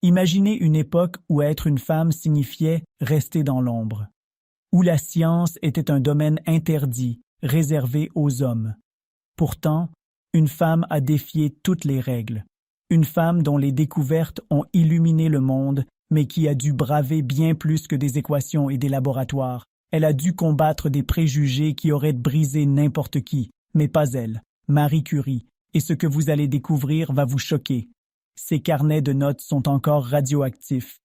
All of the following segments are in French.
Imaginez une époque où être une femme signifiait rester dans l'ombre, où la science était un domaine interdit, réservé aux hommes. Pourtant, une femme a défié toutes les règles. Une femme dont les découvertes ont illuminé le monde, mais qui a dû braver bien plus que des équations et des laboratoires. Elle a dû combattre des préjugés qui auraient brisé n'importe qui, mais pas elle, Marie Curie. Et ce que vous allez découvrir va vous choquer. Ces carnets de notes sont encore radioactifs.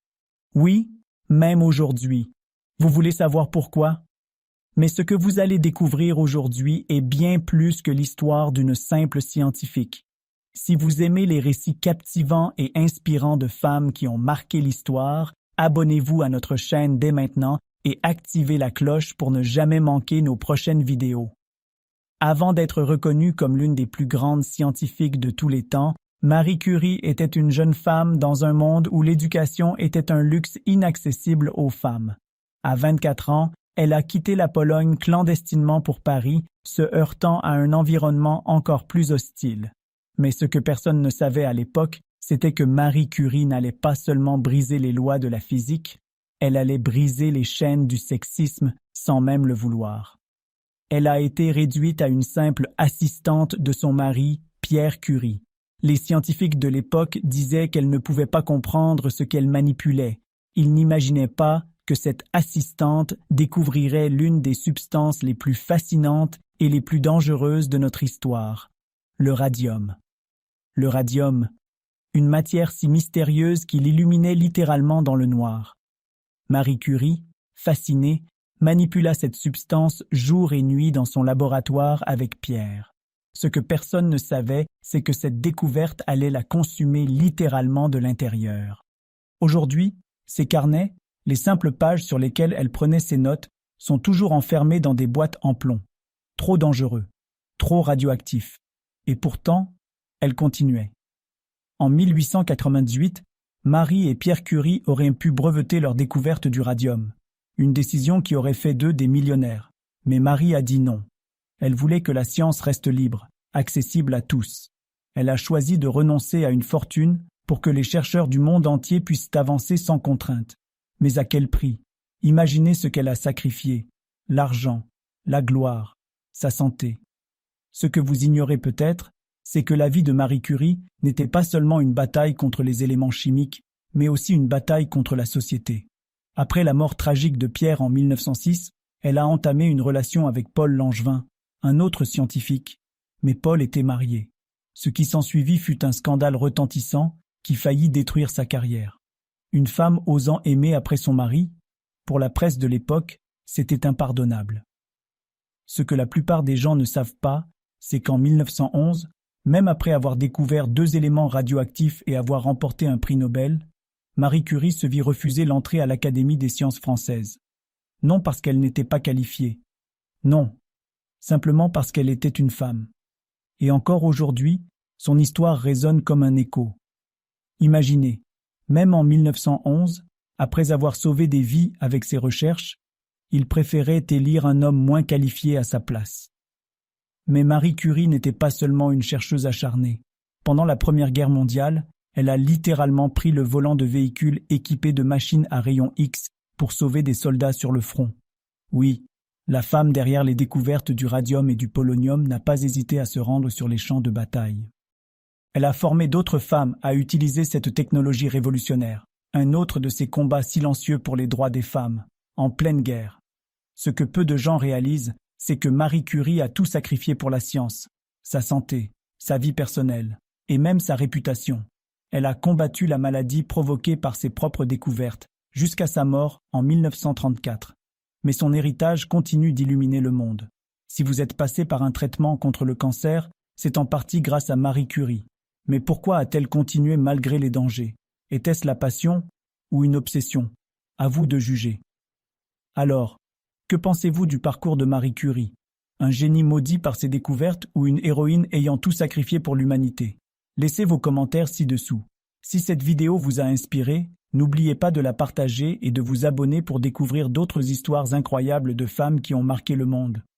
Oui, même aujourd'hui. Vous voulez savoir pourquoi? Mais ce que vous allez découvrir aujourd'hui est bien plus que l'histoire d'une simple scientifique. Si vous aimez les récits captivants et inspirants de femmes qui ont marqué l'histoire, abonnez-vous à notre chaîne dès maintenant et activez la cloche pour ne jamais manquer nos prochaines vidéos. Avant d'être reconnue comme l'une des plus grandes scientifiques de tous les temps, Marie Curie était une jeune femme dans un monde où l'éducation était un luxe inaccessible aux femmes. À 24 ans, elle a quitté la Pologne clandestinement pour Paris, se heurtant à un environnement encore plus hostile. Mais ce que personne ne savait à l'époque, c'était que Marie Curie n'allait pas seulement briser les lois de la physique, elle allait briser les chaînes du sexisme sans même le vouloir. Elle a été réduite à une simple assistante de son mari, Pierre Curie. Les scientifiques de l'époque disaient qu'elle ne pouvait pas comprendre ce qu'elle manipulait. Ils n'imaginaient pas que cette assistante découvrirait l'une des substances les plus fascinantes et les plus dangereuses de notre histoire, le radium. Le radium, une matière si mystérieuse qu'il illuminait littéralement dans le noir. Marie Curie, fascinée, manipula cette substance jour et nuit dans son laboratoire avec Pierre. Ce que personne ne savait, c'est que cette découverte allait la consumer littéralement de l'intérieur. Aujourd'hui, ces carnets, les simples pages sur lesquelles elle prenait ses notes, sont toujours enfermés dans des boîtes en plomb. Trop dangereux, trop radioactifs. Et pourtant, elle continuait. En 1898, Marie et Pierre Curie auraient pu breveter leur découverte du radium. Une décision qui aurait fait d'eux des millionnaires. Mais Marie a dit non. Elle voulait que la science reste libre, accessible à tous. Elle a choisi de renoncer à une fortune pour que les chercheurs du monde entier puissent avancer sans contrainte. Mais à quel prix? Imaginez ce qu'elle a sacrifié. L'argent, la gloire, sa santé. Ce que vous ignorez peut-être, c'est que la vie de Marie Curie n'était pas seulement une bataille contre les éléments chimiques, mais aussi une bataille contre la société. Après la mort tragique de Pierre en 1906, elle a entamé une relation avec Paul Langevin, un autre scientifique, mais Paul était marié. Ce qui s'ensuivit fut un scandale retentissant qui faillit détruire sa carrière. Une femme osant aimer après son mari, pour la presse de l'époque, c'était impardonnable. Ce que la plupart des gens ne savent pas, c'est qu'en 1911, même après avoir découvert 2 éléments radioactifs et avoir remporté un prix Nobel, Marie Curie se vit refuser l'entrée à l'Académie des sciences françaises. Non parce qu'elle n'était pas qualifiée. Non, simplement parce qu'elle était une femme. Et encore aujourd'hui, son histoire résonne comme un écho. Imaginez, même en 1911, après avoir sauvé des vies avec ses recherches, il préférait élire un homme moins qualifié à sa place. Mais Marie Curie n'était pas seulement une chercheuse acharnée. Pendant la Première Guerre mondiale, elle a littéralement pris le volant de véhicules équipés de machines à rayons X pour sauver des soldats sur le front. Oui, la femme derrière les découvertes du radium et du polonium n'a pas hésité à se rendre sur les champs de bataille. Elle a formé d'autres femmes à utiliser cette technologie révolutionnaire, un autre de ces combats silencieux pour les droits des femmes, en pleine guerre. Ce que peu de gens réalisent, c'est que Marie Curie a tout sacrifié pour la science, sa santé, sa vie personnelle, et même sa réputation. Elle a combattu la maladie provoquée par ses propres découvertes, jusqu'à sa mort en 1934. Mais son héritage continue d'illuminer le monde. Si vous êtes passé par un traitement contre le cancer, c'est en partie grâce à Marie Curie. Mais pourquoi a-t-elle continué malgré les dangers? Était-ce la passion ou une obsession? À vous de juger. Alors, que pensez-vous du parcours de Marie Curie? Un génie maudit par ses découvertes ou une héroïne ayant tout sacrifié pour l'humanité? Laissez vos commentaires ci-dessous. Si cette vidéo vous a inspiré, n'oubliez pas de la partager et de vous abonner pour découvrir d'autres histoires incroyables de femmes qui ont marqué le monde.